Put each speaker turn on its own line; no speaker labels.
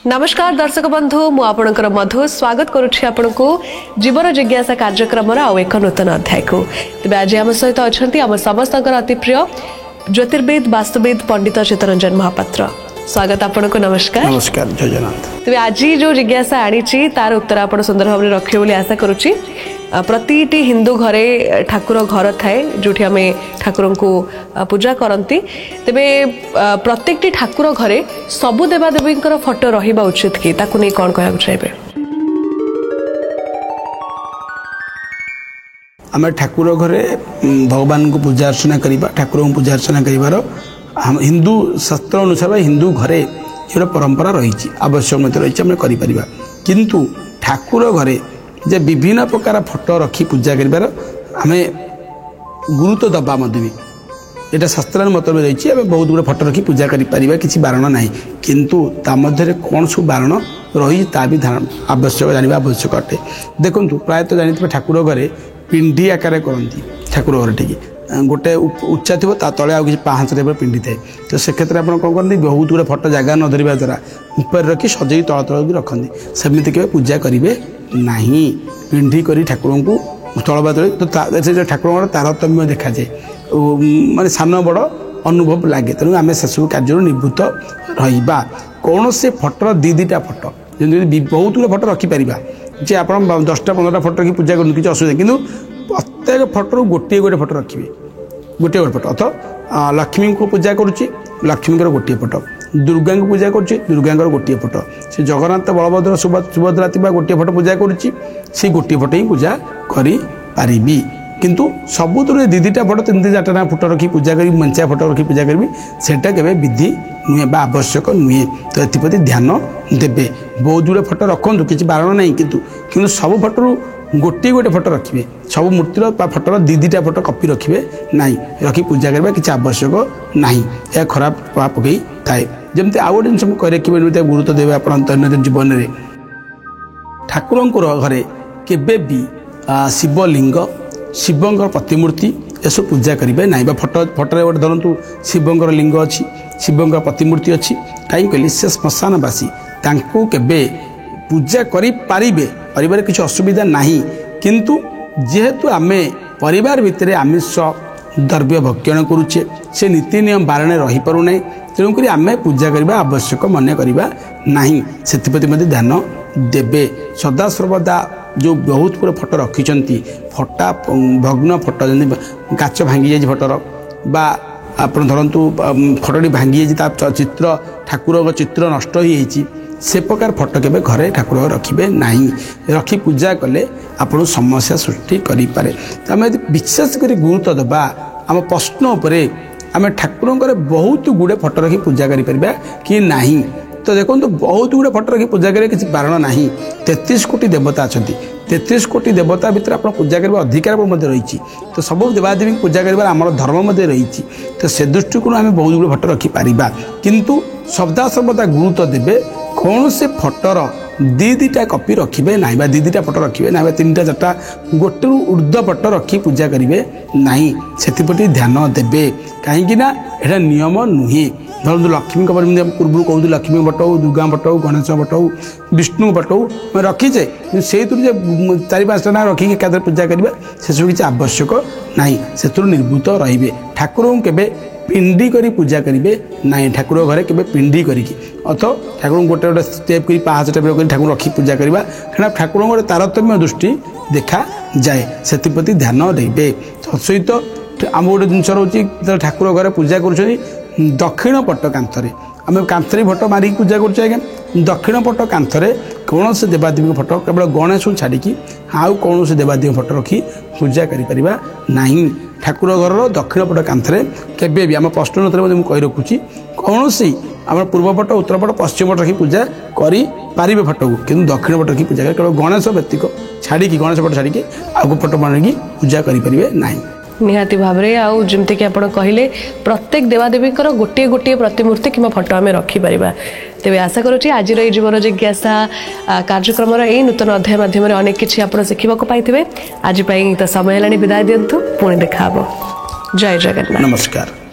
नमस्कार दर्शक बंधु मुझे मधु स्वागत करुच्ची आपको जीवन जिज्ञासा कार्यक्रम आउ एक नूतन अध्याय को तेज आज आम सहित अच्छा आम समस्त अति प्रिय ज्योतिर्विद वास्तुविद पंडित चित्तरंजन महापात्र स्वागत आपको नमस्कार।
नमस्कार जय जगन्नाथ।
तेज आज जो जिज्ञासा आनी तार उत्तर आप सुंदर भाव में रखिए बोली आशा करुच्ची। प्रति हिंदू घरे ठाकुर घर थाए जो आम ठाकुर को पूजा करती तेबे प्रत्येक ठाकुर घरे सबु देवादेवी फोटो रहिबा उचित कि ताकू नहीं कौन कहना चाहिए?
आम ठाकुर घरे भगवान को पूजा अर्चना करवा ठाकुर को पूजा अर्चना कर हिंदू शास्त्र अनुसार हिंदू घरे जो परंपरा रही आवश्यक मत रही करें किंतु ठाकुर घरे जे विभिन्न प्रकार फोटो रखी पूजा कर गुरुत्व दबा भी यहाँ शास्त्र मत भी रही बहुत गुड़े फोटो रखी पूजा कर किसी बारण ना किंतु ता मध्य कौन सब बारण रही ता भी आवश्यक जानवा आवश्यक अटे। देखो प्रायतः जानते ठाकुर घरे पिंडी आकार करती ठाकुर घर टी गोटे उच्चा थी तले आ कि पाँच पिंडी थाए तो से क्षेत्र में कौन करते बहुत गुड़े फोटो जगह न धरवा द्वारा ऊपर रखी सजे तल तल भी रखती सेमती केवल पूजा करेंगे ना पिंडी कर ठाकुर को तल तले तो ठाकुर तारतम्य देखा जाए माने सान बड़ अनुभव लगे तेणु आम से सब कार्य निवृत्त रहा कौन से फोटो दीटा फोटो जमी बहुत गुड़े फोटो रखिपर जे आप 10टा 15टा फोटो रखी पूजा कर किसी असुविधा किंतु प्रत्येक फोटो गोटे गोटे फोटो रखिए गोटे गोटे फोटो अथ लक्ष्मी को पूजा करुच्ची लक्ष्मी गोटे फोटो दुर्गा को पूजा करुच्ची दुर्गा गोटे फोटो से जगन्नाथ बलभद्र सुभद्रा गोटे फोटो पूजा करुच्ची से गोटे फोटो ही पूजा करी पारिबी किंतु सबुत दीटा फोटो 3-4टा फोटो रखी पूजा करी मंचा फोटो रखी पूजा करी सेटा केबे विधि नुहे बा आवश्यक नुहे तो एप्रति ध्यान देवे बहुत गुड़े फोटो रखु किसी बारण ना किंतु सब फोटो गोटे गोटे फोटो रखिए सब मूर्तिर फोटोर दीटा फोटो कपी रखिए ना रखी पूजा करवा किसी आवश्यक ना यह खराब प्रभाव पकई थाए जमती आउ गोटे जिन रखिए गुरुत्व देवे आप दैनंदिन जीवन में ठाकुर घरे केबे भी शिवलिंग शिवंकर प्रतिमूर्ति यह पूजा करेंगे ना फोटो फोटो गोटे धरतु शिवंकर लिंग अच्छी शिवंकर प्रतिमूर्ति अच्छी कहीं कहली से श्मशानवासी तांको केबे पूजा करें किसी असुविधा नहीं किंतु जेहेतु आम परिवार भितर आमिष द्रव्य भक्षण करुचे से नीति नियम बारणे रही पारना तेणुक आम पूजा करने आवश्यक मन करवा ना से ध्यान देवे सदा सर्वदा जो बहुत पूरा फोटो रखिंट फटा भग्न फोटो जमी गाच भांगी जाए फोटोर बा आप धरतु फोटोटी भांगी जाए चित्र ठाकुर चित्र नष्ट हो से प्रकार फोटो के घरे ठाकुर रखिए ना रखी पूजा कले आप समस्या सृष्टि करें आम विशेष कर गुरुत्व दबा आम प्रश्न उपरे आम ठाकुर बहुत गुड़े फोटो रखी पूजा करें कि ना तो देखो बहुत गुड़े फोटो रखी पूजा करें किसी बारण ना 33 कोटी देवता अच्छा 33 कोटी देवता भितर आप पूजा करने अधिकार रही तो सब देवादेवी पूजा करने आम धर्म रही तो से दृष्टिकोण आम बहुत गुड़े फोटो रखिपर किंतु सदा सर्वदा गुरुत्व देवे कौन से फोटोर दीटा कपी रखिए ना दीटा फोटो रखिए ना 3-4टा गोटे ऊर्ध्व फोटो रखी पूजा करेंगे ना से ध्यान देवे कहीं यहाँ नियम नुहे धरतु लक्ष्मी पूर्व कहूँ Lakshmi photo Durga photo Ganesh photo Vishnu photo रखीचे से 4-5टा ना रखिक एकाधर पूजा करवा से सब किसी आवश्यक ना से निर्भूत रे ठाकुर के पिंडी करी पूजा करेंगे ना ठाकुर घरे के पिंडी करी अथ ठाकुर गोटे गोटे स्टेप कर 5 स्टेप कर ठाकुर रखी पूजा करवा क्या ठाकुर गोटे तारतम्य दृष्टि देखा जाए से ध्यान देवे सहित आम गोटे जिन रोचे ठाकुर घरे पूजा कर दक्षिण पट कांथरे आम कांथरे फोटो मारिक पूजा कर दक्षिण पट कांथरे कौन से देवादेवी फोटो केवल गणेश को छाड़ी आउ कौन से देवादेवी फोटो रखी पूजा करें ना ठाकुर घर दक्षिण पट कांथरे केबे भी आम प्रश्न मुझे कही रखुची कौन सी आम पूर्व पट उत्तर पट पश्चिम पट रखी पूजा करें फोटो को कि दक्षिण पट रखी पूजा करें केवल गणेश व्यतीक छाड़ी गणेश पट छाड़ी आगे फोटो मारिकी पूजा करें ना
निहाती भाव में आउ जमती कि आप कहले प्रत्येक देवादेवी गोटे गोटे प्रतिमूर्ति कि फोटो आम रखिपर तेज आशा करुँच आज जीवन जिज्ञासा कार्यक्रम यही नूतन अध्याय माध्यम अनेक किसी आप शिखा पाई आज तो समय है विदाय दिंतु पुणी देखा जय जगन्नाथ।
नमस्कार।